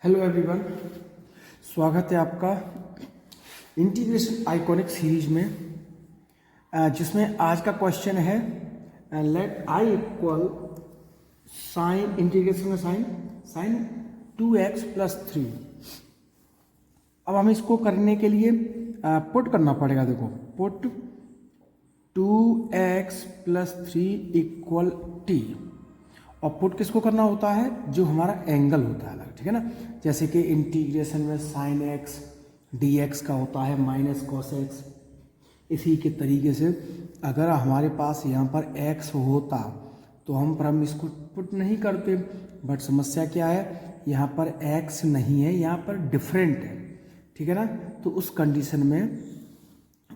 Hello everyone, स्वागत है आपका इंटीग्रेशन आइकॉनिक सीरीज में, जिसमें आज का क्वेश्चन है late I equal sign integration में साइन 2x + 3। अब हमें इसको करने के लिए पुट करना पड़ेगा। देखो, पुट 2x + 3 = t। और पुट किसको करना होता है? जो हमारा एंगल होता है अलग, ठीक है ना। जैसे कि इंटीग्रेशन में sin x dx का होता है -cos x। इसी के तरीके से अगर हमारे पास यहाँ पर x होता तो हम इसको पुट नहीं करते, बट समस्या क्या है, यहाँ पर x नहीं है, यहाँ पर डिफरेंट है, ठीक है ना। तो उस कंडीशन में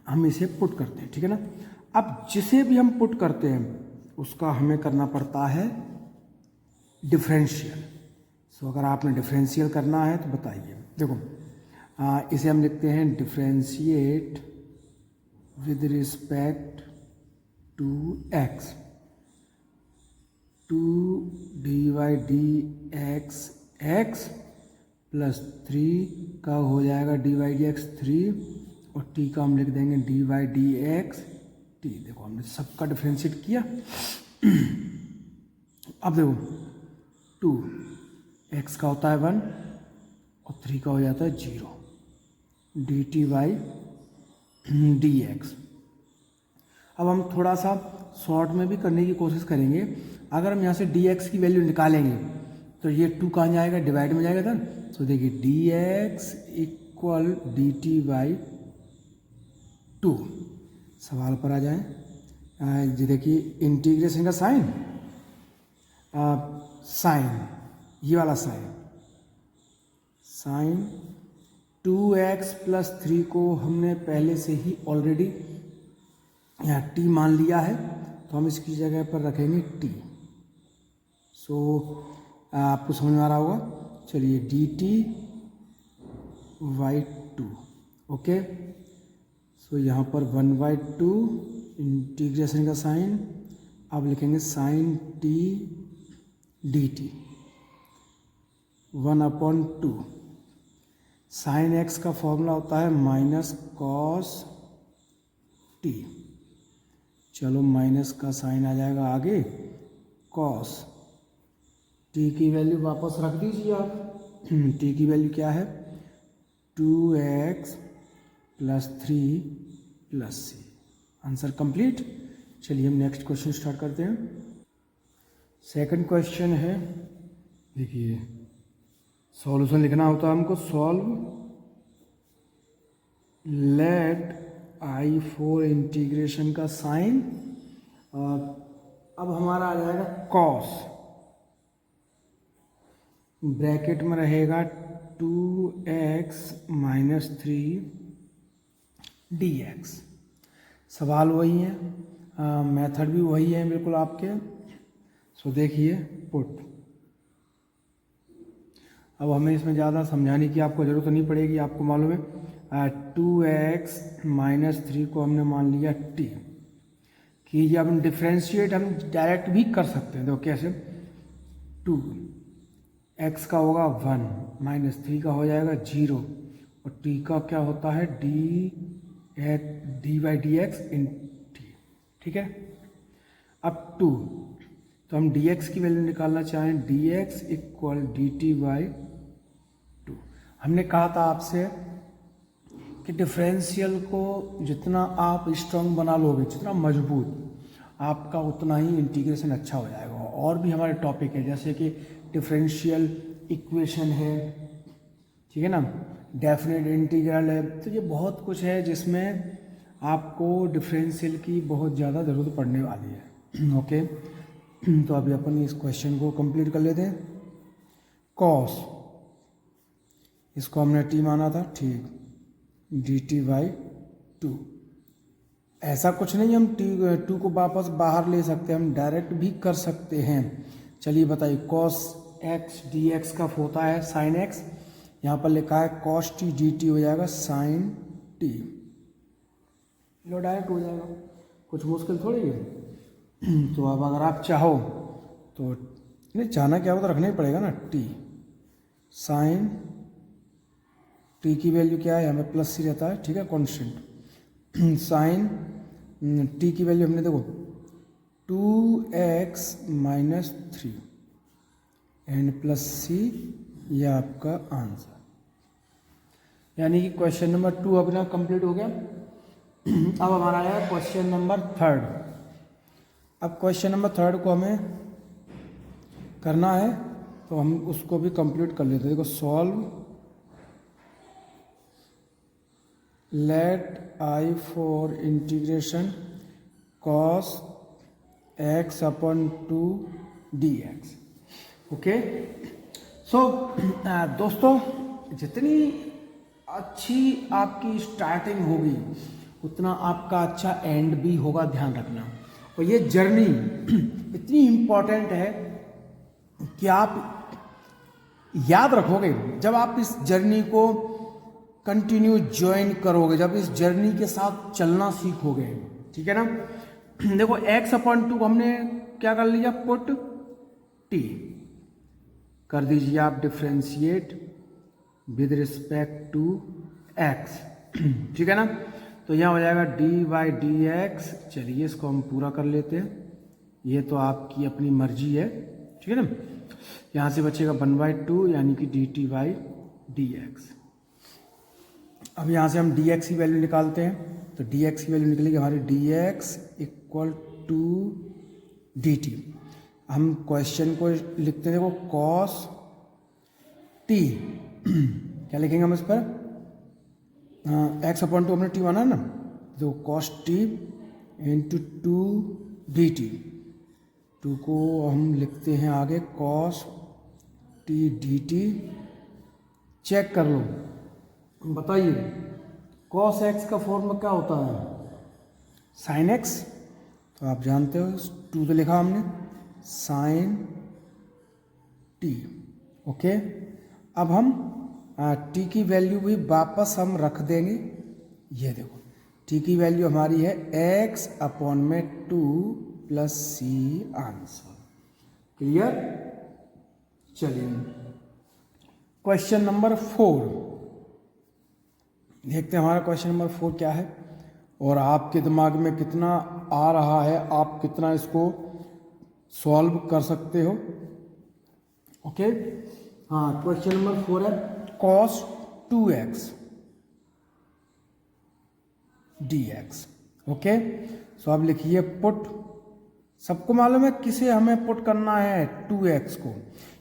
हम इसे पुट करते हैं, ठीक है ना। अब जिसे भी हम पुट करते हैं उसका हमें करना पड़ता है डिफरेंशियल। सो अगर आपने डिफरेंशियल करना है तो बताइए। देखो, इसे हम लिखते हैं differentiate with respect to x। 2 dy/dx x + 3 का हो जाएगा dy/dx 3, और t का हम लिख देंगे dy/dx t। देखो, हमने सबका डिफरेंशिएट किया। अब देखो, 2x का होता है 1 और 3 का हो जाता है 0 dt/dx। अब हम थोड़ा सा शॉर्ट में भी करने की कोशिश करेंगे। अगर हम यहाँ से dx की वैल्यू निकालेंगे तो ये 2 कहाँ जाएगा? डिवाइड में जाएगा था। तो देखिए dx = dt/2। सवाल पर आ जाए। ये देखिए इंटीग्रेशन का साइन, ये वाला साइन 2x + 3 को हमने पहले से ही ऑलरेडी यहाँ t मान लिया है, तो हम इसकी जगह पर रखेंगे t। सो आपको समझ में आ रहा होगा। चलिए dt/2, ओके। सो यहाँ पर 1/2 इंटीग्रेशन का साइन। अब लिखेंगे sin t dt 1/2। sin x का फॉर्मूला होता है -cos t। चलो, माइनस का साइन आ जाएगा आगे, cos t की वैल्यू वापस रख दीजिए आप। t की वैल्यू क्या है? 2x + 3 + c। Answer complete. चलिए हम नेक्स्ट क्वेश्चन स्टार्ट करते हैं। सेकंड क्वेश्चन है, देखिए सॉल्यूशन लिखना होता है हमको। सॉल्व लेट I/4 इंटीग्रेशन का साइन। अब हमारा आ जाएगा कॉस, ब्रैकेट में रहेगा 2x - 3 dx। सवाल वही है, मेथड भी वही है बिल्कुल आपके। सो देखिए पुट। अब हमें इसमें ज़्यादा समझाने की आपको ज़रूरत नहीं पड़ेगी, आपको मालूम है। 2x - 3 को हमने मान लिया t कि जब हम डिफ्रेंशिएट हम डायरेक्ट भी कर सकते हैं। देखो कैसे, 2x का होगा 1 - 3 का हो जाएगा 0, और t का क्या होता है? dy/dx t, ठीक है। अब 2, तो हम dx की वैल्यू निकालना चाहें, dx = dt/2। हमने कहा था आपसे कि डिफरेंशियल को जितना आप स्ट्रॉन्ग बना लोगे, जितना मजबूत, आपका उतना ही इंटीग्रेशन अच्छा हो जाएगा। और भी हमारे टॉपिक है, जैसे कि डिफरेंशियल इक्वेशन है, ठीक है ना, डेफिनेट इंटीग्रल है। तो ये बहुत कुछ है जिसमें आपको डिफरेंशियल की बहुत ज़्यादा ज़रूरत पड़ने वाली है, ओके। तो अभी अपन इस क्वेश्चन को कंप्लीट कर लेते हैं। कॉस, इसको हमने t माना था, ठीक, dt/2। ऐसा कुछ नहीं, हम टू को वापस बाहर ले सकते हैं, हम डायरेक्ट भी कर सकते हैं। चलिए बताइए, cos x dx का होता है sin x, यहाँ पर लिखा है cos t dt हो जाएगा sin t। लो, डायरेक्ट हो जाएगा, कुछ मुश्किल थोड़ी है। तो अब अगर आप चाहो तो नहीं, चाहना क्या हो तो रखना ही पड़ेगा ना t। साइन टी की वैल्यू क्या है, हमें प्लस सी रहता है, ठीक है, कांस्टेंट। साइन टी की वैल्यू हमने देखो 2x माइनस 3 एंड प्लस सी, ये आपका आंसर। यानी कि क्वेश्चन नंबर 2 अपना कंप्लीट हो गया। अब हमारा आया क्वेश्चन नंबर 3। अब क्वेश्चन नंबर 3 को हमें करना है, तो हम उसको भी कंप्लीट कर लेते हैं। देखो, solve let I for integration cos x upon 2 dx। Okay, so दोस्तों, जितनी अच्छी आपकी स्टार्टिंग होगी उतना आपका अच्छा एंड भी होगा, ध्यान रखना। और ये जर्नी इतनी इम्पॉर्टेंट है कि आप याद रखोगे जब आप इस जर्नी को कंटिन्यू ज्वाइन करोगे, जब इस जर्नी के साथ चलना सीखोगे, ठीक है ना। देखो, x अपॉन 2 हमने क्या कर लिया, पुट t कर दीजिए आप, differentiate with respect to x, ठीक है ना। तो यहाँ हो जाएगा dy dx। चलिए इसको हम पूरा कर लेते हैं, ये तो आपकी अपनी मर्जी है, ठीक है ना। यहाँ से बचेगा 1/2 यानी कि dt by dx। अब यहाँ से हम dx की वैल्यू निकालते हैं, तो dx की वैल्यू निकलेगी हमारी dx इक्वल टू dt। हम क्वेश्चन को लिखते हैं, देखो cos t, क्या लिखेंगे हम इस पर, x अपॉन 2 हमने t माना ना, तो cos t इंटू 2 dt। 2 को हम लिखते हैं आगे cos t dt। चेक कर लो, बताइए cos x का फॉर्मूला क्या होता है, sin x। तो आप जानते हो, 2 तो लिखा हमने, sin t। ओके, अब हम t की वैल्यू भी वापस हम रख देंगे। ये देखो, t की वैल्यू हमारी है x अपॉन में 2 प्लस c आंसर। क्लियर। चलिए क्वेश्चन नंबर 4 देखते हैं, हमारा क्वेश्चन नंबर 4 क्या है और आपके दिमाग में कितना आ रहा है, आप कितना इसको सॉल्व कर सकते हो। ओके, हाँ, क्वेश्चन नंबर 4 है cos 2x dx। ओके, सो आप लिखिए पुट, सबको मालूम है किसे हमें पुट करना है, 2x को।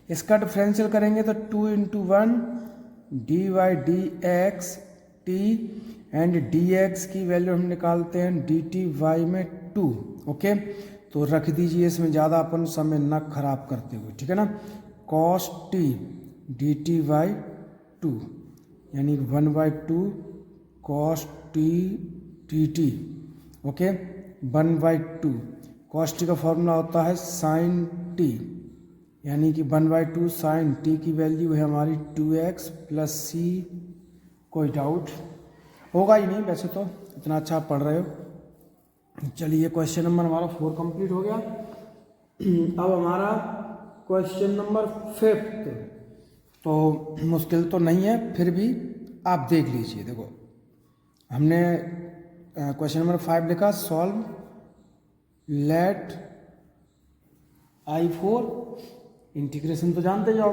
इसका डिफरेंशियल करेंगे तो 2 into 1 dy dx t and dx की वैल्यू हम निकालते हैं dt y में 2। ओके, तो रख दीजिए इसमें, ज़्यादा अपन समय न खराब करते हुए, ठीक है ना। cos t dt by 2 यानी 1/2 cos t dt। Okay, 1/2 cos t का फॉर्मूला होता है sin t, यानी कि 1/2 sin t की वैल्यू है हमारी 2x प्लस c। कोई डाउट होगा ही नहीं, वैसे तो इतना अच्छा आप पढ़ रहे हो। चलिए क्वेश्चन नंबर हमारा 4 कंप्लीट हो गया। अब हमारा क्वेश्चन नंबर 5, तो मुश्किल तो नहीं है, फिर भी आप देख लीजिए। देखो, हमने क्वेश्चन नंबर 5 लिखा, solve let I for integration, तो जानते जाओ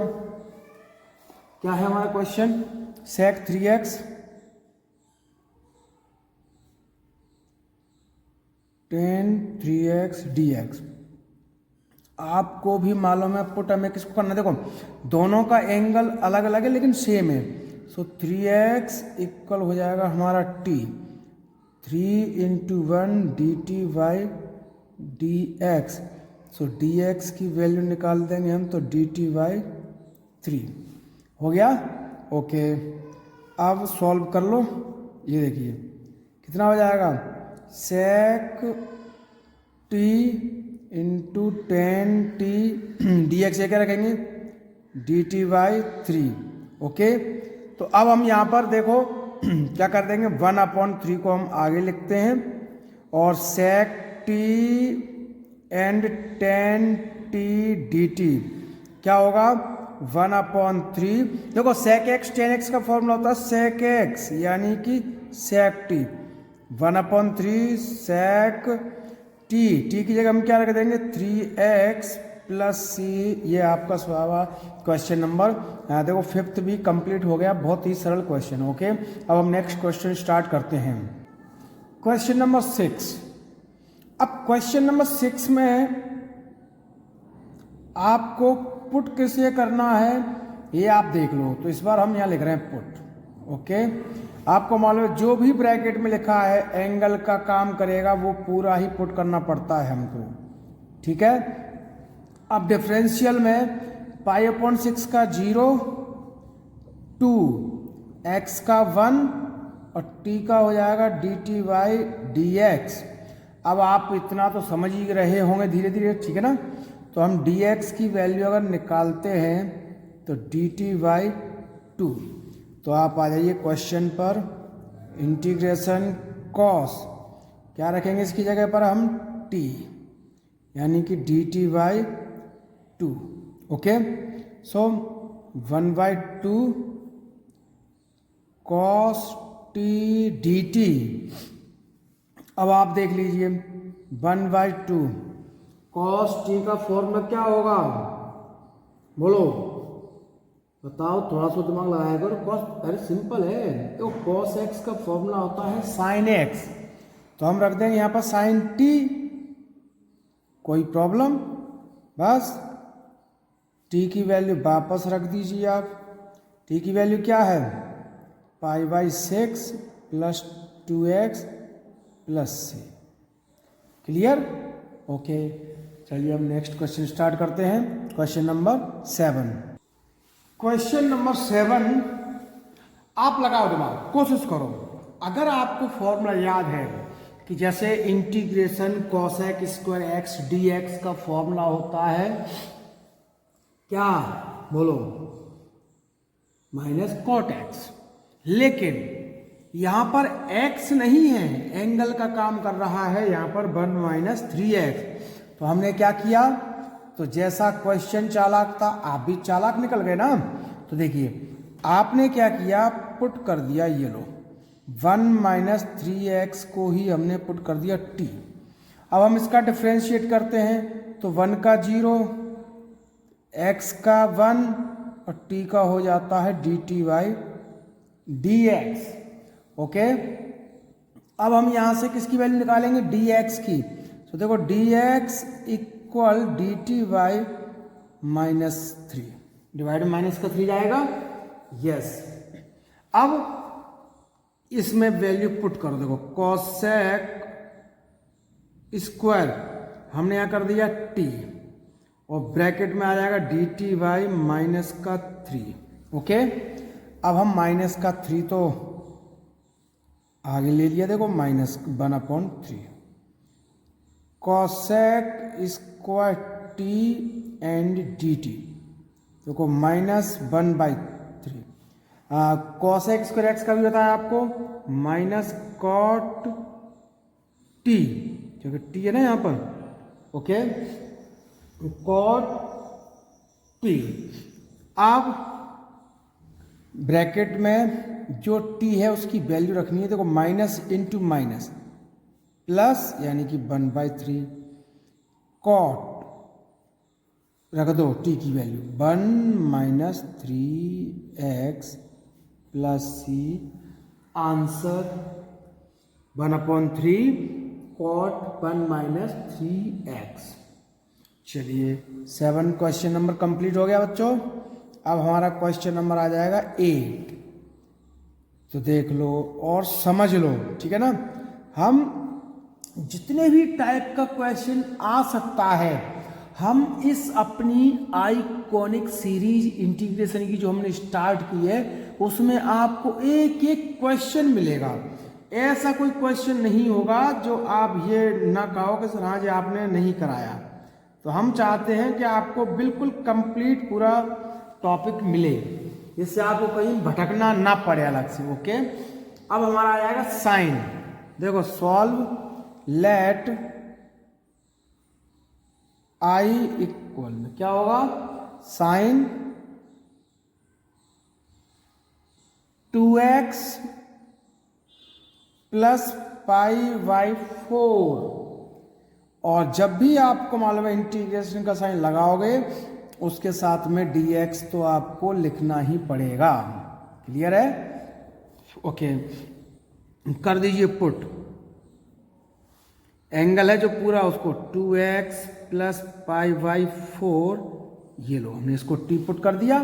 क्या है हमारा question, sec 3x tan 3x dx। आपको भी मालूम है पुट हमें किसको करना है, देखो दोनों का एंगल अलग अलग है लेकिन सेम है। सो 3x इक्वल हो जाएगा हमारा t, 3 into 1 dt by dx। So dx की वैल्यू निकाल देंगे हम, तो dt बाई 3 हो गया। ओके, अब सॉल्व कर लो, ये देखिए कितना हो जाएगा, sec t into 10t dx, ये क्या रखेंगे dt बाई 3। ओके, तो अब हम यहाँ पर देखो क्या कर देंगे, 1/3 को हम आगे लिखते हैं और sec t and 10t dt क्या होगा, 1/3। देखो sec x tan x का फॉर्मूला होता है sec x यानी कि sec t, 1/3 sec t, t की जगह हम क्या रख देंगे 3x प्लस c। ये आपका सवाल क्वेश्चन नंबर, देखो 5th भी कंप्लीट हो गया, बहुत ही सरल क्वेश्चन। ओके, अब हम नेक्स्ट क्वेश्चन स्टार्ट करते हैं। Question number 6। अब क्वेश्चन नंबर 6 में आपको पुट किसे करना है ये आप देख लो। तो इस बार हम यहाँ लिख रहे हैं पुट। ओके, आपको मालूम है जो भी ब्रैकेट में लिखा है एंगल का काम करेगा वो पूरा ही पुट करना पड़ता है हमको, ठीक है। अब डिफरेंशियल में π/6 का 0, 2 x का 1 और t का हो जाएगा dt/dx। अब आप इतना तो समझ ही रहे होंगे धीरे धीरे, ठीक है ना। तो हम dx की वैल्यू अगर निकालते हैं तो dt/2। तो आप आ जाइए क्वेश्चन पर, इंटीग्रेशन cos क्या रखेंगे इसकी जगह पर हम t, यानी कि dt/2। Okay, so 1/2 cos t dt। अब आप देख लीजिए 1/2 cos t का फॉर्मूला क्या होगा, बोलो बताओ, थोड़ा सा दिमाग लगाया करो। cos वेरी सिंपल है, तो cos x का फॉर्मूला होता है sin x। तो हम रख देंगे यहाँ पर sin t, कोई प्रॉब्लम, बस t की वैल्यू वापस रख दीजिए आप। t की वैल्यू क्या है π/6 plus 2x plus c। Clear? Okay, चलिए हम नेक्स्ट क्वेश्चन स्टार्ट करते हैं। Question number 7। क्वेश्चन नंबर 7, आप लगाओ दिमाग, कोशिश करो। अगर आपको फॉर्मूला याद है कि जैसे integration cosec square x dx का फॉर्मूला होता है क्या, बोलो माइनस cot x, लेकिन यहां पर x नहीं है, एंगल का काम कर रहा है यहां पर 1 - 3x। तो हमने क्या किया, तो जैसा क्वेश्चन चालाक था आप भी चालाक निकल गए ना। तो देखिए आपने क्या किया, पुट कर दिया ये लो 1 - 3x को ही हमने पुट कर दिया t। अब हम इसका डिफ्रेंशिएट करते हैं तो 1 का 0, x का 1 और t का हो जाता है dt/dx। ओके, अब हम यहां से किसकी वैल्यू निकालेंगे, dx की। तो देखो dx equal dt/-3, divide minus का 3 जाएगा, यस। अब इसमें वैल्यू पुट करो, देखो cosec स्क्वायर हमने यहां कर दिया t और ब्रैकेट में आ जाएगा dt/-3। ओके, अब हम माइनस का 3 तो आगे ले लिया, देखो -1/3 cosec square t and dt, देखो -1/3। cosec स्क्वायर x का भी बताया आपको, -cot t, क्योंकि t है ना यहाँ पर। Okay, cot t। अब ब्रैकेट में जो t है उसकी वैल्यू रखनी है, देखो माइनस इंटू माइनस प्लस, यानी कि 1/3 cot रख दो t की value 1 - 3x plus c, answer 1/3 cot 1 - 3x। चलिए 7 क्वेश्चन नंबर कंप्लीट हो गया बच्चों। अब हमारा क्वेश्चन नंबर आ जाएगा 8। तो देख लो और समझ लो, ठीक है ना। हम जितने भी टाइप का क्वेश्चन आ सकता है, हम इस अपनी आइकॉनिक सीरीज इंटीग्रेशन की जो हमने स्टार्ट की है उसमें आपको एक एक क्वेश्चन मिलेगा। ऐसा कोई क्वेश्चन नहीं होगा जो आप ये ना कहो कि सर हाँ जी आपने नहीं कराया। तो हम चाहते हैं कि आपको बिल्कुल कंप्लीट पूरा टॉपिक मिले, जिससे आपको कहीं भटकना ना पड़े अलग से। ओके, अब हमारा आ जाएगा साइन। देखो सॉल्व लेट i इक्वल क्या होगा, sign 2x plus pi by 4, और जब भी आपको मालूम है इंटीग्रेशन का साइन लगाओगे उसके साथ में dx तो आपको लिखना ही पड़ेगा। क्लियर है? ओके, कर दीजिए पुट। एंगल है जो पूरा उसको 2x प्लस पाई बाई 4, ये लो हमने इसको टी पुट कर दिया।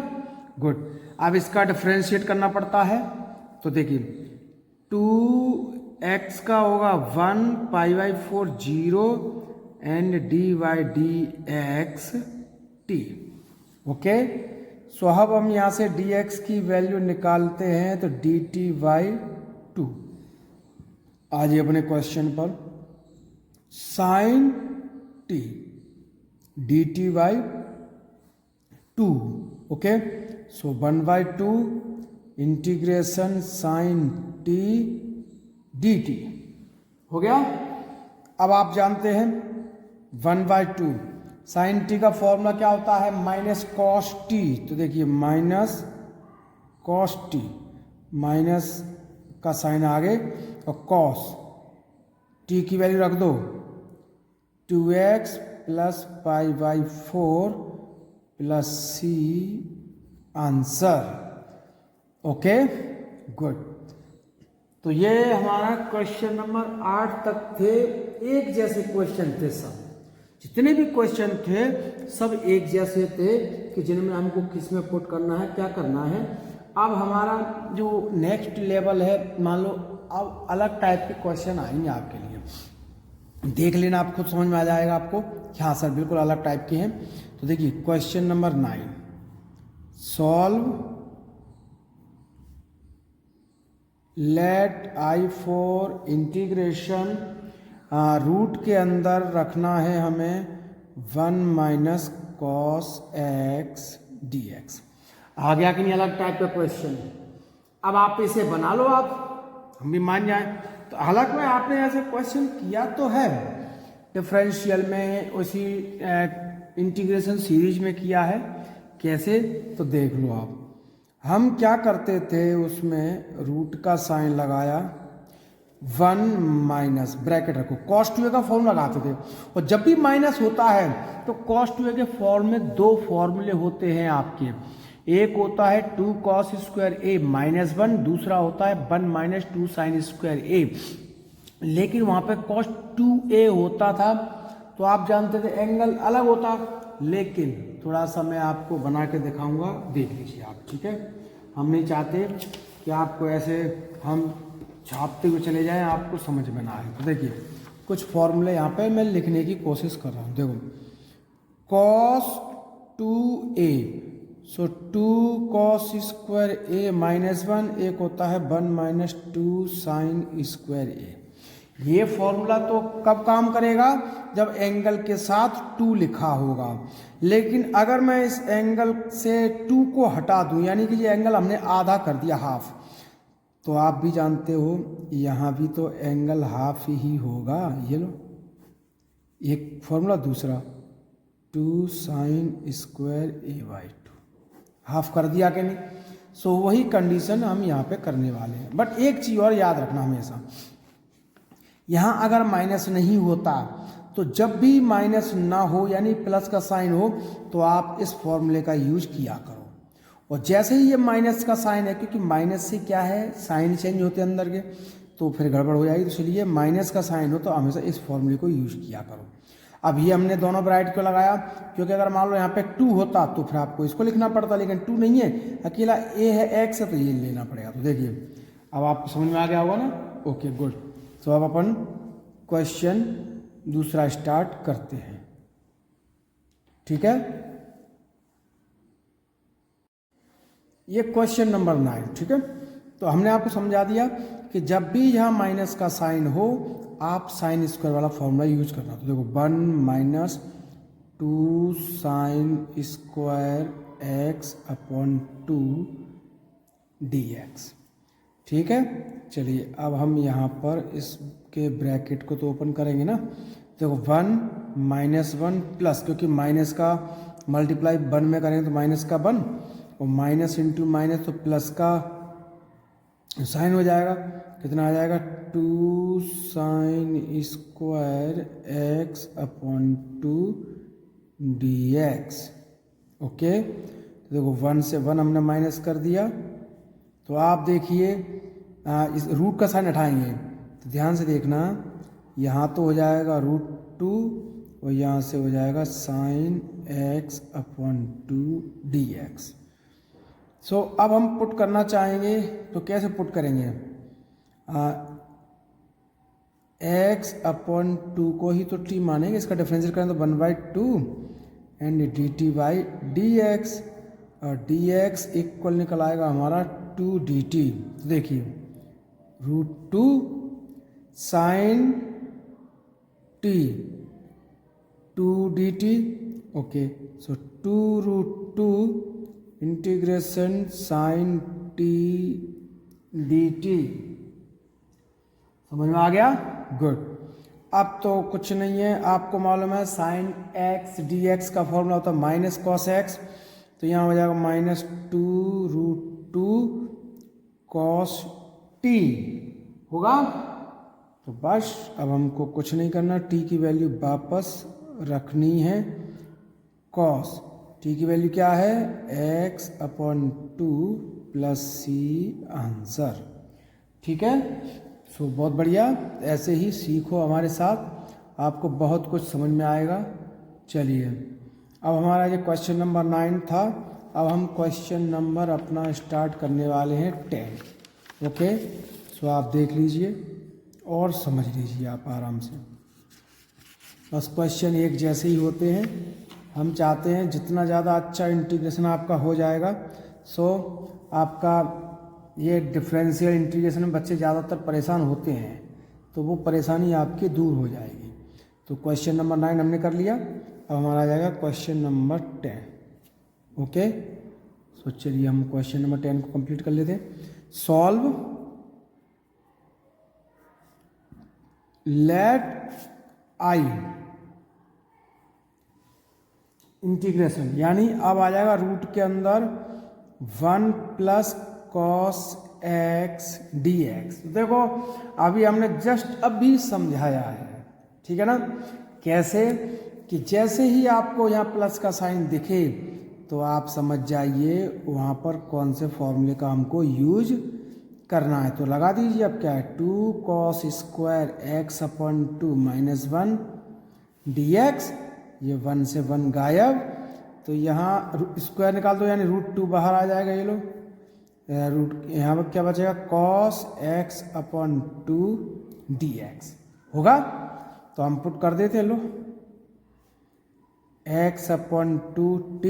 गुड। अब इसका डिफ्रेंशिएट करना पड़ता है, तो देखिए 2x का होगा 1 pi by 4 0 and d y d x t. Okay, so अब हम यहाँ से dx की वैल्यू निकालते हैं, तो डी टी बाई 2। आज अपने क्वेश्चन पर sine T D T by 2। Okay, so 1/2 integration sine T D T हो गया। अब आप जानते हैं 1/2 साइन टी का फॉर्मूला क्या होता है, माइनस कॉस टी। तो देखिए माइनस कॉस टी, माइनस का साइन आगे और कॉस टी की वैल्यू रख दो 2x plus pi by 4 plus C, answer. Okay, good. तो ये हमारा क्वेश्चन नंबर 8 तक थे। एक जैसे क्वेश्चन थे सब, जितने भी क्वेश्चन थे सब एक जैसे थे कि जिनमें हमको किस में पुट करना है, क्या करना है। अब हमारा जो नेक्स्ट लेवल है, मान लो अब अलग टाइप के क्वेश्चन आएंगे आपके लिए, देख लेना, आप खुद समझ में आ जाएगा आपको कि हाँ सर बिल्कुल अलग टाइप के हैं। तो देखिए question number 9, solve let I for integration, root के अंदर रखना है हमें 1 minus cos x d x. आ गया कि नहीं अलग टाइप का क्वेश्चन। अब आप इसे बना लो, आप हम भी मान जाए। तो हालांकि आपने ऐसे क्वेश्चन किया तो है, डिफरेंशियल में, उसी इंटीग्रेशन सीरीज में किया है। कैसे, तो देख लो आप। हम क्या करते थे, उसमें रूट का साइन लगाया, 1 माइनस ब्रैकेट रखो, कॉस 2a का फॉर्मूला लगाते थे। और जब भी माइनस होता है तो कॉस 2a के फॉर्म में दो फॉर्मूले होते हैं आपके। एक होता है 2 कॉस स्क्वायर ए माइनस 1, दूसरा होता है 1 माइनस 2 साइन स्क्वायर ए। लेकिन वहाँ पे कॉस 2a होता था तो आप जानते थे एंगल अलग होता, लेकिन थोड़ा सा मैं आपको बना के दिखाऊंगा, देख लीजिए आप। ठीक है, हम नहीं चाहते कि आपको ऐसे हम छापते हुए चले जाएं, आपको समझ में ना आए। तो देखिए कुछ फॉर्मूले यहाँ पे मैं लिखने की कोशिश कर रहा हूँ। देखो कॉस 2a, सो 2 कॉस स्क्वायर ए माइनस 1, एक होता है 1 माइनस 2 साइन स्क्वायर ए। ये फॉर्मूला तो कब काम करेगा, जब एंगल के साथ 2 लिखा होगा। लेकिन अगर मैं इस एंगल से 2 को हटा दूं, यानी कि ये एंगल हमने आधा कर दिया, हाफ, तो आप भी जानते हो यहाँ भी तो एंगल हाफ ही होगा। ये लो एक फॉर्मूला, दूसरा 2 sine square A by 2, half कर दिया कि नहीं। सो वही कंडीशन हम यहाँ पे करने वाले हैं। बट एक चीज़ और याद रखना हमेशा, यहाँ अगर माइनस नहीं होता तो जब भी माइनस ना हो यानी प्लस का साइन हो तो आप इस फॉर्मूले का यूज किया करो। और जैसे ही ये माइनस का साइन है, क्योंकि माइनस से क्या है साइन चेंज होते हैं अंदर के, तो फिर गड़बड़ हो जाएगी। तो इसलिए माइनस का साइन हो तो हमेशा इस फॉर्मूले को यूज किया करो। अब ये हमने दोनों ब्राइट को लगाया, क्योंकि अगर मान लो यहाँ पे 2 होता तो फिर आपको इसको लिखना पड़ता, लेकिन 2 नहीं है, अकेला a है x है, तो ये लेना पड़ेगा। तो देखिए अब आपको समझ में आ गया होगा ना। Okay good. तो अब अपन क्वेश्चन दूसरा स्टार्ट करते हैं। ठीक है, ये क्वेश्चन नंबर 9। ठीक है, तो हमने आपको समझा दिया कि जब भी यहाँ माइनस का साइन हो आप साइन स्क्वायर वाला फॉर्मूला यूज करना। तो देखो 1 minus 2 sine square x upon 2 D x. ठीक है, चलिए अब हम यहाँ पर इसके ब्रैकेट को तो ओपन करेंगे ना। देखो 1 माइनस 1 प्लस, क्योंकि माइनस का मल्टीप्लाई 1 में करेंगे तो माइनस का 1, और माइनस इंटू माइनस तो प्लस का साइन हो जाएगा, कितना आ जाएगा 2 sin square x upon 2 dx। Okay, तो देखो 1 से 1 हमने माइनस कर दिया। तो आप देखिए इस रूट का साइन हटाएंगे तो ध्यान से देखना, यहाँ तो हो जाएगा √2 और यहाँ से हो जाएगा sin x अपॉन 2 dx। सो अब हम पुट करना चाहेंगे तो कैसे पुट करेंगे, x अपॉन 2 को ही तो t मानेंगे, इसका डिफरेंशियल करें तो 1/2 एंड dt/dx, और dx इक्वल निकल आएगा हमारा 2 dt। तो देखिए √2 sin t 2 dt। ओके, सो 2√2 इंटीग्रेशन sin t dt। समझ में आ गया, गुड। अब तो कुछ नहीं है, आपको मालूम है sin x dx का फॉर्मूला होता है माइनस cos x, तो यहाँ हो जाएगा -2√2 cos t होगा। तो बस अब हमको कुछ नहीं करना, t की वैल्यू वापस रखनी है, cos t की वैल्यू क्या है x upon 2 plus c answer. ठीक है, सो बहुत बढ़िया, ऐसे ही सीखो हमारे साथ, आपको बहुत कुछ समझ में आएगा। चलिए अब हमारा ये क्वेश्चन नंबर 9 था, अब हम क्वेश्चन नंबर अपना स्टार्ट करने वाले हैं 10। ओके, सो आप देख लीजिए और समझ लीजिए आप आराम से, बस क्वेश्चन एक जैसे ही होते हैं। हम चाहते हैं जितना ज़्यादा अच्छा इंटीग्रेशन आपका हो जाएगा, सो आपका ये डिफरेंशियल इंटीग्रेशन में बच्चे ज़्यादातर परेशान होते हैं, तो वो परेशानी आपकी दूर हो जाएगी। तो क्वेश्चन नंबर 9 हमने कर लिया, अब हमारा आ जाएगा क्वेश्चन नंबर 10। ओके, सो चलिए हम क्वेश्चन नंबर 10 को कंप्लीट कर लेते हैं। सॉल्व लेट आई इंटीग्रेशन, यानी अब आ जाएगा रूट के अंदर 1 प्लस cos x dx। देखो अभी हमने जस्ट अभी समझाया है, ठीक है ना, कैसे कि जैसे ही आपको यहाँ प्लस का साइन दिखे तो आप समझ जाइए वहाँ पर कौन से फॉर्मूले का हमको यूज करना है। तो लगा दीजिए, अब क्या है 2 cos square x upon 2 -1 dx, ये 1 से 1 गायब, तो यहाँ स्क्वायर निकाल दो यानी √2 बाहर आ जाएगा, ये लो रूट, यहाँ पर क्या बचेगा cos x अपॉन 2 dx होगा। तो हम पुट कर देते हैं, लो x अपॉन 2t,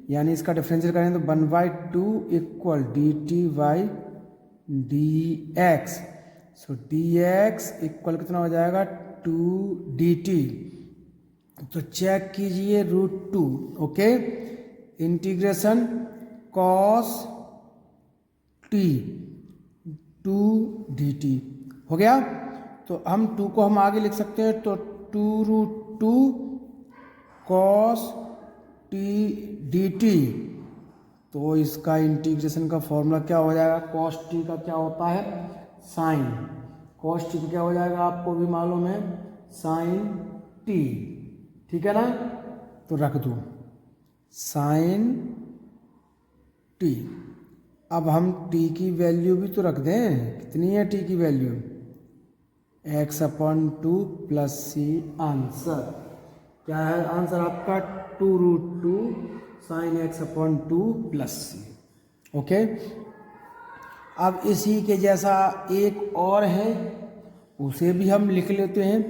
यानी इसका डिफरेंशियल करें तो 1/2 इक्वल dt/dx। सो dx इक्वल कितना हो जाएगा 2 dt। तो चेक कीजिए √2। Okay, integration cos t 2 dt हो गया। तो हम 2 को हम आगे लिख सकते हैं, तो 2√2 cos t dt। तो इसका इंटीग्रेशन का फॉर्मूला क्या हो जाएगा, cos t का क्या होता है साइन, cos t का क्या हो जाएगा आपको भी मालूम है साइन t, ठीक है ना। तो रख दो साइन t। अब हम t की वैल्यू भी तो रख दें, कितनी है t की value x upon 2 plus c answer. क्या है आंसर आपका 2√2 sine x upon 2 plus c। Okay, अब इसी के जैसा एक और है, उसे भी हम लिख लेते हैं।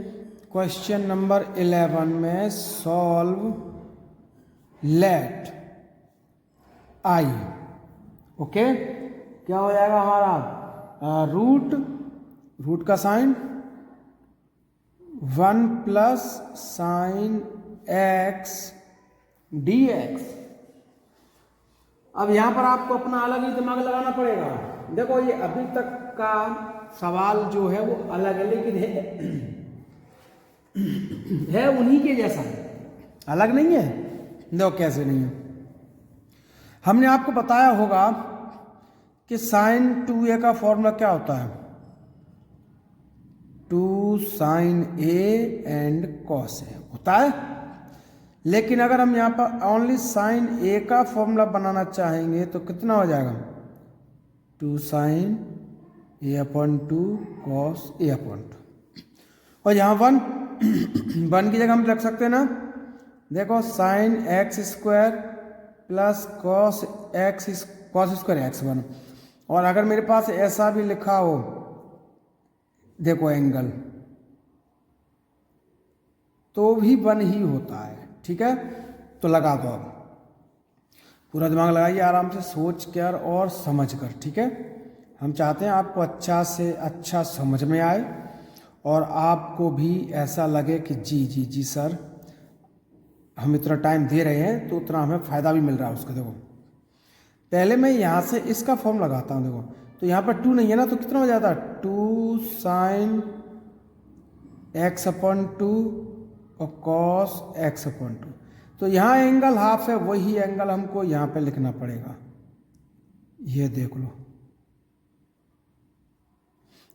क्वेश्चन नंबर 11 में सॉल्व लेट आई। ओके, क्या हो जाएगा हमारा रूट का sine 1 plus sine x dx। अब यहां पर आपको अपना अलग ही दिमाग लगाना पड़ेगा। देखो ये अभी तक का सवाल जो है वो अलग है, लेकिन है उन्हीं के जैसा, अलग नहीं है। देखो कैसे नहीं है, हमने आपको बताया होगा कि साइन 2a का फॉर्मूला क्या होता है, 2 sine a and cos a होता है। लेकिन अगर हम यहाँ पर ओनली साइन a का फॉर्मूला बनाना चाहेंगे तो कितना हो जाएगा, 2 साइन a/2 कॉस a/2। और यहाँ 1 की जगह हम रख सकते हैं ना, देखो sign x² plus cos square x1। और अगर मेरे पास ऐसा भी लिखा हो, देखो एंगल, तो भी 1 ही होता है। ठीक है, तो लगा दो, अब पूरा दिमाग लगाइए आराम से, सोच कर और समझ कर। ठीक है, हम चाहते हैं आपको अच्छा से अच्छा समझ में आए और आपको भी ऐसा लगे कि जी जी जी सर, हम इतना टाइम दे रहे हैं तो उतना हमें फ़ायदा भी मिल रहा है उसका। देखो पहले मैं यहाँ से इसका फॉर्म लगाता हूँ। देखो तो यहाँ पर 2 नहीं है ना, तो कितना हो जाता है, 2 साइन x/2 और कॉस x/2। तो यहाँ एंगल हाफ है, वही एंगल हमको यहाँ पे लिखना पड़ेगा, ये देख लो,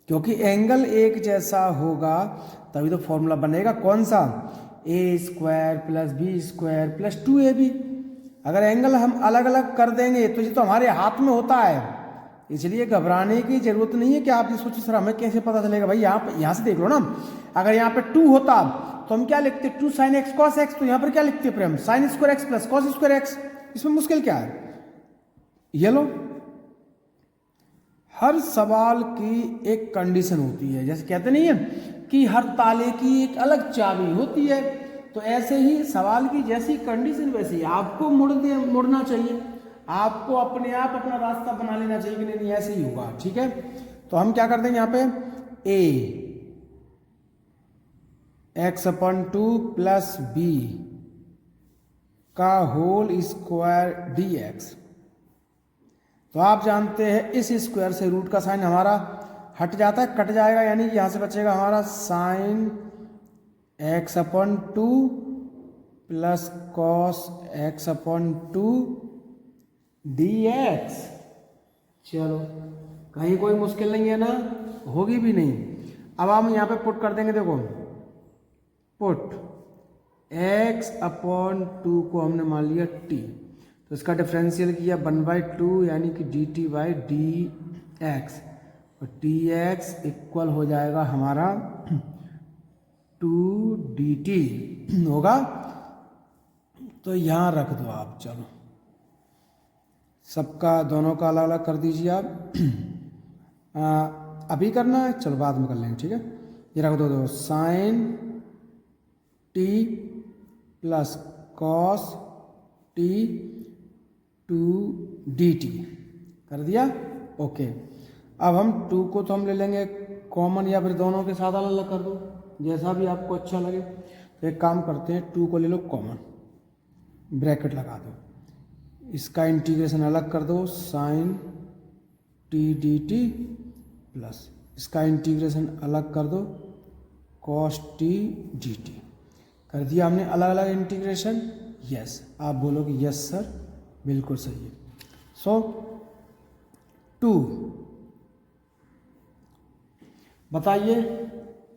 क्योंकि एंगल एक जैसा होगा तभी तो फॉर्मूला बनेगा। कौन सा, a² + b² + 2ab। अगर एंगल हम अलग अलग कर देंगे तो ये तो हमारे हाथ में होता है, इसलिए घबराने की जरूरत नहीं है कि आप ये सोचो सर हमें कैसे पता चलेगा। भाई यहाँ से देख लो ना, अगर यहाँ पे 2 होता तो हम क्या लिखते, 2 साइन x cos x। तो यहाँ पर क्या लिखते हैं, sine square x plus cos square x। इसमें मुश्किल क्या है, ये लो। हर सवाल की एक कंडीशन होती है, जैसे कहते नहीं है कि हर ताले की एक अलग चाबी होती है, तो ऐसे ही सवाल की जैसी कंडीशन वैसे ही आपको मुड़ना चाहिए, आपको अपने आप अपना रास्ता बना लेना चाहिए कि नहीं ऐसे ही होगा। ठीक है, तो हम क्या कर देंगे यहाँ पे, a x/2 प्लस b का होल स्क्वायर dx। तो आप जानते हैं इस स्क्वायर से रूट का साइन हमारा हट जाता है, कट जाएगा, यानी कि यहाँ से बचेगा हमारा sign x/2 plus cos x/2 dx। चलो, कहीं कोई मुश्किल नहीं है ना, होगी भी नहीं। अब हम यहाँ पे पुट कर देंगे, देखो पुट x/2 को हमने मान लिया t, तो इसका डिफरेंशियल किया 1/2 यानी कि dt/dx, और dx इक्वल हो जाएगा हमारा 2 dt होगा। तो यहाँ रख दो आप, चलो सबका दोनों का अलग अलग कर दीजिए आप। अभी करना है, चलो बाद में कर लेंगे। ठीक है, ये रख दो sine t plus cos t 2 dt कर दिया, ओके। अब हम 2 को तो हम ले लेंगे कॉमन, या फिर दोनों के साथ अलग अलग कर दो, जैसा भी आपको अच्छा लगे। तो एक काम करते हैं, 2 को ले लो कॉमन, ब्रैकेट लगा दो, इसका इंटीग्रेशन अलग कर दो, साइन t dt प्लस इसका इंटीग्रेशन अलग कर दो, कॉस t dt। कर दिया हमने अलग अलग इंटीग्रेशन, यस। आप बोलोगे यस सर, बिल्कुल सही है। सो 2 बताइए,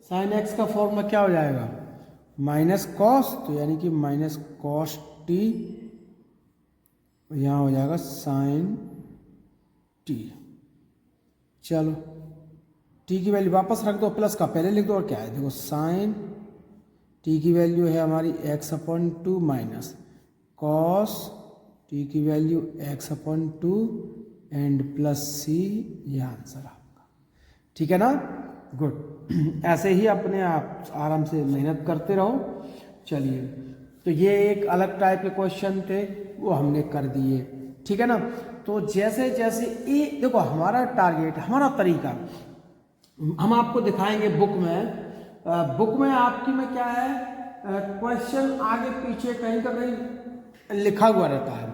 साइन x का फॉर्मूला क्या हो जाएगा, माइनस कॉस, तो यानी कि माइनस कॉस t, यहाँ हो जाएगा साइन t। चलो t की वैल्यू वापस रख दो, प्लस का पहले लिख दो, और क्या है देखो, साइन t की वैल्यू है हमारी x/2 माइनस कॉस t की value x/2 and plus c, ये आंसर आपका। ठीक है ना, गुड। ऐसे ही अपने आप आराम से मेहनत करते रहो। चलिए, तो ये एक अलग टाइप के क्वेश्चन थे, वो हमने कर दिए। ठीक है ना, तो जैसे जैसे ये देखो हमारा टारगेट, हमारा तरीका हम आपको दिखाएंगे बुक में। बुक में आपकी में क्या है, क्वेश्चन आगे पीछे कहीं का कहीं लिखा हुआ रहता है।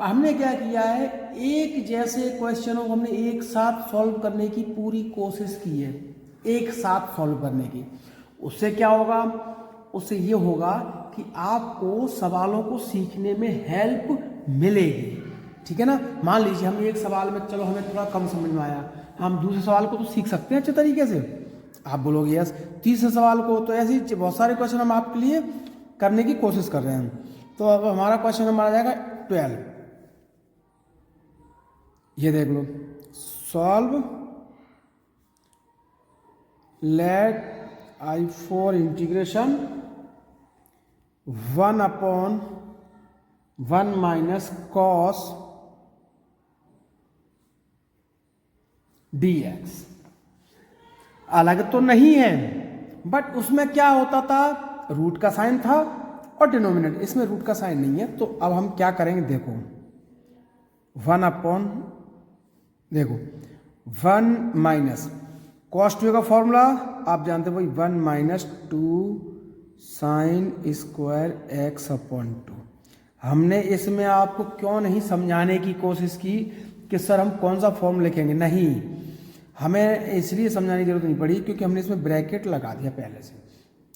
हमने क्या किया है, एक जैसे क्वेश्चनों को हमने एक साथ सॉल्व करने की पूरी कोशिश की है, एक साथ सॉल्व करने की। उससे क्या होगा, उससे ये होगा कि आपको सवालों को सीखने में हेल्प मिलेगी। ठीक है ना। मान लीजिए हम एक सवाल में, चलो हमें थोड़ा कम समझ में आया, हम दूसरे सवाल को तो सीख सकते हैं अच्छे तरीके से। आप बोलोगे यस। तीसरे सवाल को तो ऐसे ही बहुत सारे क्वेश्चन हम आपके लिए करने की कोशिश कर रहे हैं। तो अब हमारा क्वेश्चन नंबर आ जाएगा 12। ये देख लो, solve let I4 integration 1/1 minus cos dx। अलग तो नहीं है, बट उसमें क्या होता था, रूट का साइन था और डिनोमिनेटर, इसमें रूट का साइन नहीं है। तो अब हम क्या करेंगे, देखो 1 माइनस कॉस 2 का फॉर्मूला आप जानते हो भाई, 1 माइनस 2 साइन स्क्वायर x/2। हमने इसमें आपको क्यों नहीं समझाने की कोशिश की कि सर हम कौन सा फॉर्म लिखेंगे, नहीं, हमें इसलिए समझाने की जरूरत नहीं पड़ी क्योंकि हमने इसमें ब्रैकेट लगा दिया पहले से।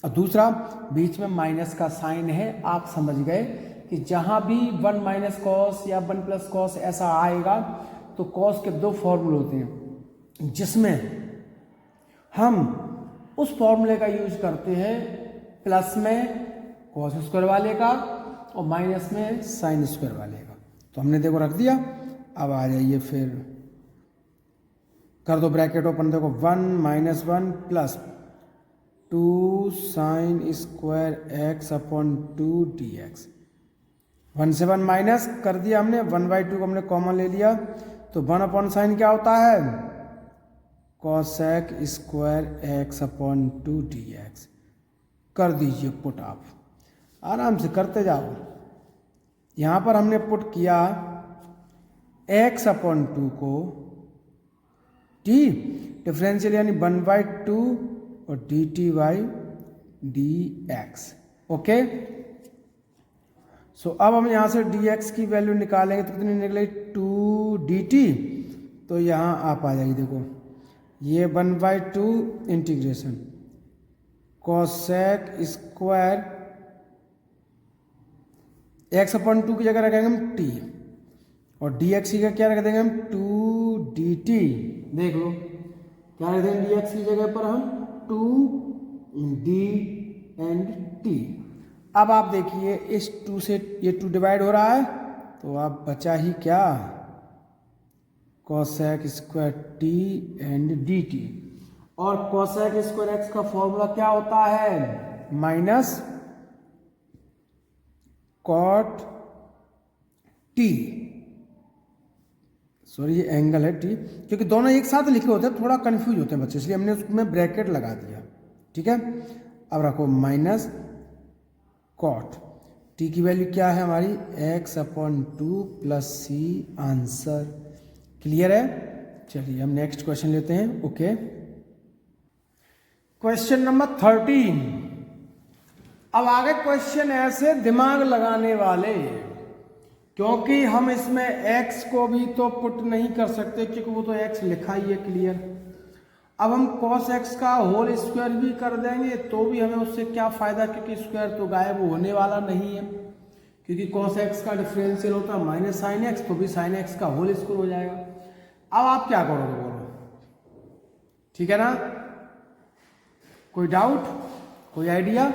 और दूसरा, बीच में माइनस का साइन है, आप समझ गए कि जहां भी 1 माइनस कॉस या 1 प्लस कॉस ऐसा आएगा तो कॉस के दो फॉर्मूले होते हैं, जिसमें हम उस फॉर्मूले का यूज करते हैं प्लस में कॉस स्क्वायर वाले का और माइनस में साइन स्क्वायर वाले का। तो हमने देखो रख दिया। अब आ जाइए फिर कर दो ब्रैकेट ओपन, देखो 1 minus 1 plus 2 sine square x/2 dx। 1 से 1 माइनस कर दिया हमने, 1/2 को हमने कॉमन ले लिया, तो 1/sin क्या होता है, cosec स्क्वायर x/2 dx। कर दीजिए पुट, आप आराम से करते जाओ। यहां पर हमने पुट किया x/2 को t डिफरेंशियल यानी 1/2 और dt/dx। ओके, सो अब हम यहां से dx की वैल्यू निकालेंगे तो कितनी निकलेगी, 2 dt। तो यहां आप आ जाइए, देखो ये 1/2 इंटीग्रेशन cosec स्क्वायर x/2 की जगह रखेंगे हम t और dx की जगह क्या रख देंगे हम, 2 dt। देख लो क्या रख देंगे dx की जगह पर हम 2 d एंड t। अब आप देखिए इस 2 से ये 2 डिवाइड हो रहा है, तो आप बचा ही क्या, cosec square t and dt। और cosec स्क्वायर x का फॉर्मूला क्या होता है, माइनस cot t, सॉरी ये एंगल है t, क्योंकि दोनों एक साथ लिखे होते हैं थोड़ा कंफ्यूज होते हैं बच्चे, इसलिए हमने उसमें ब्रैकेट लगा दिया। ठीक है, अब रखो माइनस cot t की वैल्यू क्या है हमारी, x/2 plus c। Answer clear है। चलिए हम नेक्स्ट क्वेश्चन लेते हैं। Okay, question number 13। अब आगे क्वेश्चन ऐसे दिमाग लगाने वाले, क्योंकि हम इसमें x को भी तो पुट नहीं कर सकते क्योंकि वो तो x लिखा ही है क्लियर। अब हम cos x का होल स्क्वायर भी कर देंगे तो भी हमें उससे क्या फायदा, क्योंकि स्क्वायर तो गायब होने वाला नहीं है, क्योंकि cos x का डिफरेंशियल होता है माइनस साइन x, तो भी साइन x का होल स्क्वायर हो जाएगा। अब आप क्या करोगे बोलो, ठीक है ना, कोई डाउट, कोई आइडिया।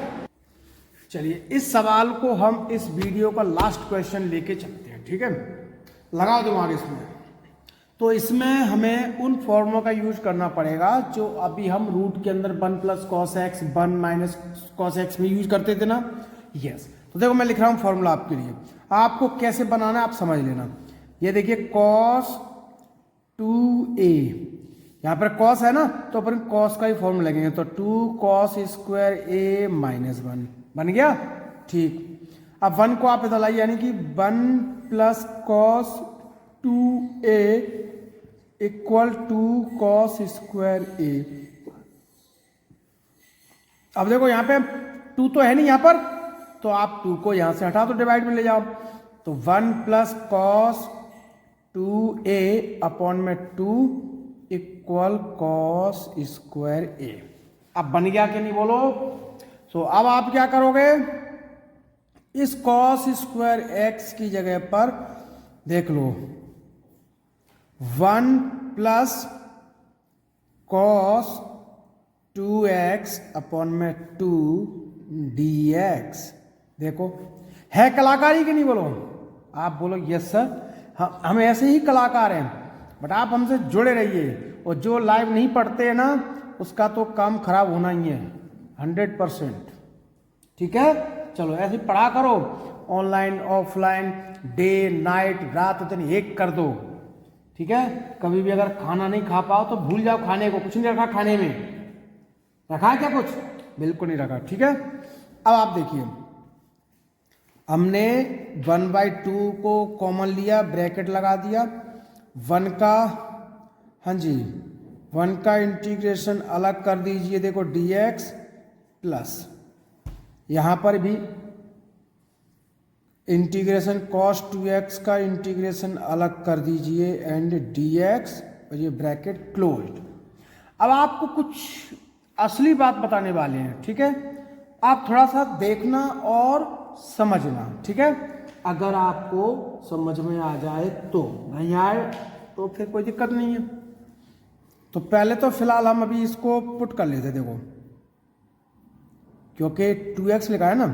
चलिए इस सवाल को हम इस वीडियो का लास्ट क्वेश्चन लेके चलते हैं। ठीक है, लगाओ दिमाग इसमें। तो इसमें हमें उन फॉर्मूलों का यूज करना पड़ेगा जो अभी हम रूट के अंदर 1 plus cos x 1 minus cos x में यूज करते थे ना। यस, तो देखो मैं लिख रहा हूं फॉर्मूला आपके लिए, आपको कैसे बनाना है आप समझ लेना। ये देखिए कॉस 2a, यहाँ पर कॉस है ना तो अपन कॉस का ही फॉर्मूला लगेंगे, तो 2 कॉस स्क्वायर a माइनस 1 बन गया। ठीक, अब 1 को आप इधर लाइए, यानी कि 1 plus cos 2a equal 2 cos square a। अब देखो यहाँ पे 2 तो है नहीं यहाँ पर, तो आप 2 को यहाँ से हटा दो, डिवाइड में ले जाओ, तो 1 प्लस कॉस 2a अपॉन में 2 इक्वल कॉस स्क्वायर a। अब बन गया कि नहीं बोलो। तो अब आप क्या करोगे, इस कॉस स्क्वायर x की जगह पर देख लो 1 प्लस कॉस 2x अपॉन में 2 dx। देखो है कलाकारी कि नहीं, बोलो आप बोलो यस सर, हम ऐसे ही कलाकार हैं, बट आप हमसे जुड़े रहिए, और जो लाइव नहीं पढ़ते हैं ना उसका तो काम खराब होना ही है 100%। ठीक है, चलो ऐसे ही पढ़ा करो, ऑनलाइन ऑफलाइन डे नाइट रात दिन एक कर दो। ठीक है, कभी भी अगर खाना नहीं खा पाओ तो भूल जाओ खाने को, कुछ नहीं रखा खाने में, रखा है क्या कुछ? बिल्कुल नहीं रखा। ठीक है, अब आप देखिए हमने 1/2 को कॉमन लिया, ब्रैकेट लगा दिया, 1 का, हाँ जी 1 का इंटीग्रेशन अलग कर दीजिए, देखो dx प्लस यहाँ पर भी इंटीग्रेशन cos 2x का इंटीग्रेशन अलग कर दीजिए एंड dx, और ये ब्रैकेट क्लोज्ड। अब आपको कुछ असली बात बताने वाले हैं। ठीक है, आप थोड़ा सा देखना और समझना। ठीक है, अगर आपको समझ में आ जाए तो, नहीं आए तो फिर कोई दिक्कत नहीं है। तो पहले तो फिलहाल हम अभी इसको पुट कर लेते, देखो क्योंकि 2x लिखा है ना,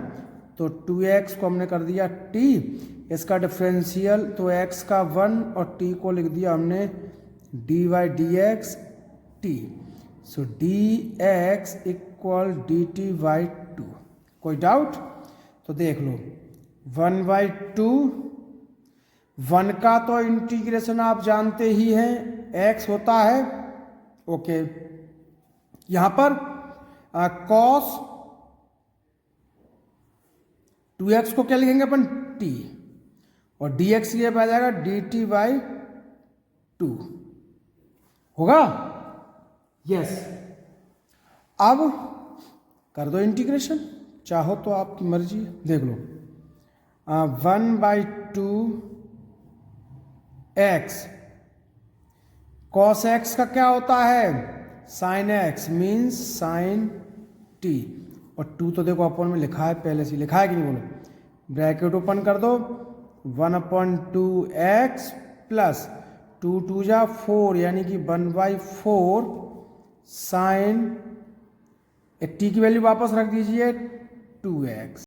तो 2x को हमने कर दिया t, इसका डिफरेंशियल तो x का 1 और t को लिख दिया हमने dy/dx t। सो dx इक्वल dt/2। कोई डाउट? तो देख लो 1/2, 1 का तो इंटीग्रेशन आप जानते ही हैं x होता है। ओके, यहां पर cos 2x को क्या लिखेंगे अपन t, और dx ये आ जाएगा dt/2 होगा। यस, अब कर दो इंटीग्रेशन, चाहो तो आपकी मर्जी है। देख लो 1/2 x, cos x का क्या होता है sin x means sin t, और 2 तो देखो अपन में लिखा है, पहले से लिखा है कि नहीं, बोलो ब्रैकेट ओपन कर दो 1/2x प्लस 2 2 जा 4 यानी कि 1/4 साइन, टी की वैल्यू वापस रख दीजिए 2x।